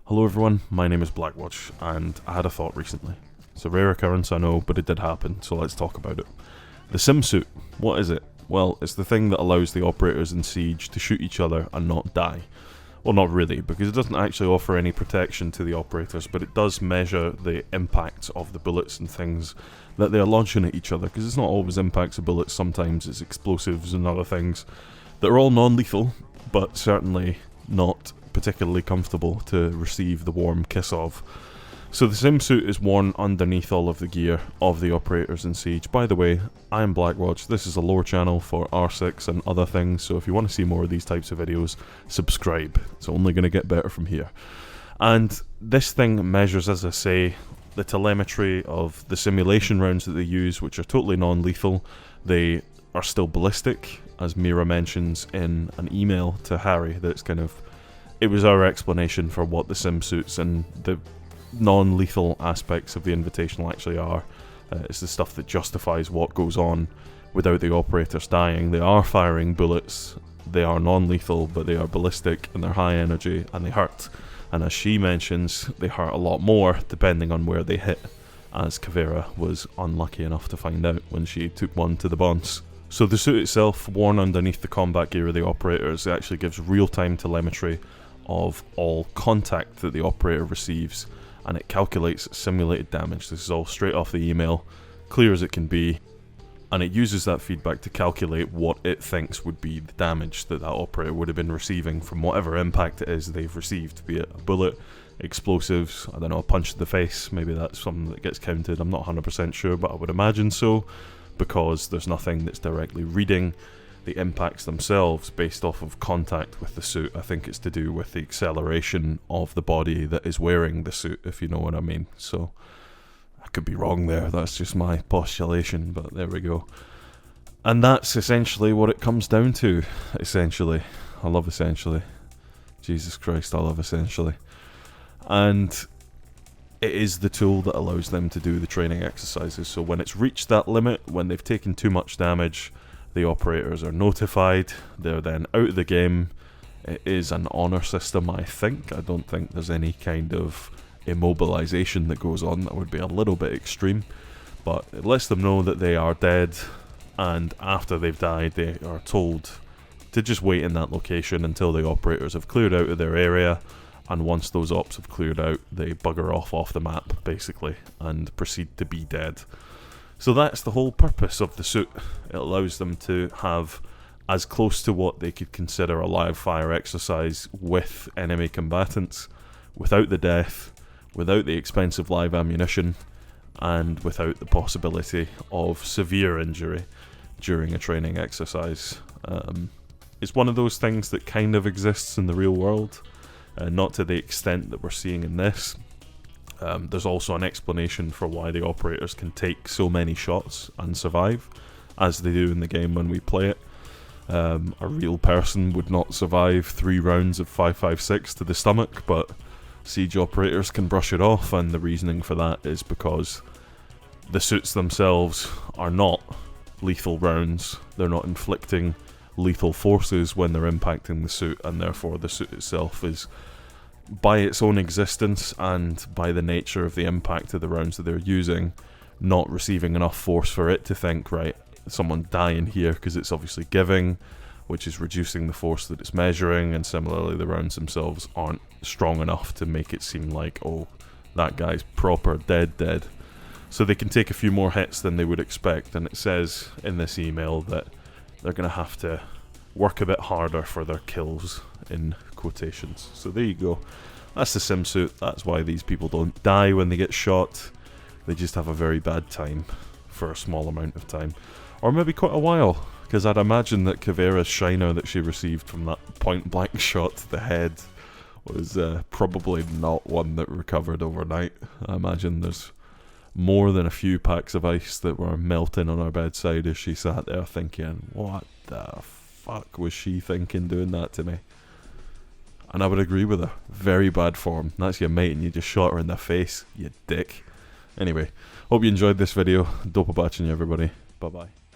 Hello everyone, my name is Blackwatch, and I had a thought recently. It's a rare occurrence, I know, but it did happen, so let's talk about it. The sim suit, what is it? Well, it's the thing that allows the operators in Siege to shoot each other and not die. Well, not really, because it doesn't actually offer any protection to the operators, but it does measure the impacts of the bullets and things that they're launching at each other, because it's not always impacts of bullets, sometimes it's explosives and other things that are all non-lethal, but certainly not particularly comfortable to receive the warm kiss of. So the sim suit is worn underneath all of the gear of the operators in Siege. By the way, I am Blackwatch, this is a lore channel for R6 and other things, so if you want to see more of these types of videos, subscribe. It's only going to get better from here. And this thing measures, as I say, the telemetry of the simulation rounds that they use, which are totally non-lethal. They are still ballistic, as Mira mentions in an email to Harry, that it's kind of... It was our explanation for what the sim suits and the non-lethal aspects of the Invitational actually are. It's the stuff that justifies what goes on without the operators dying. They are firing bullets, they are non-lethal, but they are ballistic and they're high energy and they hurt. And as she mentions, they hurt a lot more depending on where they hit, as Kavera was unlucky enough to find out when she took one to the bonds. So the suit itself, worn underneath the combat gear of the operators, it actually gives real-time telemetry of all contact that the operator receives, and it calculates simulated damage. This is all straight off the email, clear as it can be, and it uses that feedback to calculate what it thinks would be the damage that that operator would have been receiving from whatever impact it is they've received, be it a bullet, explosives, I don't know, a punch to the face. Maybe that's something that gets counted, I'm not 100% sure, but I would imagine so, because there's nothing that's directly reading the impacts themselves based off of contact with the suit. I think it's to do with the acceleration of the body that is wearing the suit, if you know what I mean. So I could be wrong there, that's just my postulation, but there we go. And that's essentially what it comes down to, essentially. I love essentially. Jesus Christ, I love essentially. And it is the tool that allows them to do the training exercises. So when it's reached that limit, when they've taken too much damage, the operators are notified, they're then out of the game. It is an honour system, I think. I don't think there's any kind of immobilization that goes on. That would be a little bit extreme, but it lets them know that they are dead, and after they've died they are told to just wait in that location until the operators have cleared out of their area, and once those ops have cleared out they bugger off the map basically and proceed to be dead. So that's the whole purpose of the suit. It allows them to have as close to what they could consider a live fire exercise with enemy combatants, without the death, without the expensive live ammunition, and without the possibility of severe injury during a training exercise. It's one of those things that kind of exists in the real world, not to the extent that we're seeing in this. There's also an explanation for why the operators can take so many shots and survive, as they do in the game when we play it. A real person would not survive 3 rounds of 5.56 to the stomach, but Siege operators can brush it off, and the reasoning for that is because the suits themselves are not lethal rounds. They're not inflicting lethal forces when they're impacting the suit, and therefore the suit itself is, by its own existence and by the nature of the impact of the rounds that they're using, not receiving enough force for it to think, right, someone dying here, because it's obviously giving, which is reducing the force that it's measuring, and similarly the rounds themselves aren't strong enough to make it seem like, oh, that guy's proper dead. So they can take a few more hits than they would expect, and it says in this email that they're going to have to work a bit harder for their kills, in quotations. So there you go. That's the sim suit. That's why these people don't die when they get shot. They just have a very bad time for a small amount of time. Or maybe quite a while, because I'd imagine that Kavera's shiner that she received from that point blank shot to the head was probably not one that recovered overnight. I imagine there's more than a few packs of ice that were melting on her bedside as she sat there thinking, what the fuck was she thinking doing that to me? And I would agree with her. Very bad form. That's your mate and you just shot her in the face, you dick. Anyway, hope you enjoyed this video. Dope watching you, everybody. Bye bye.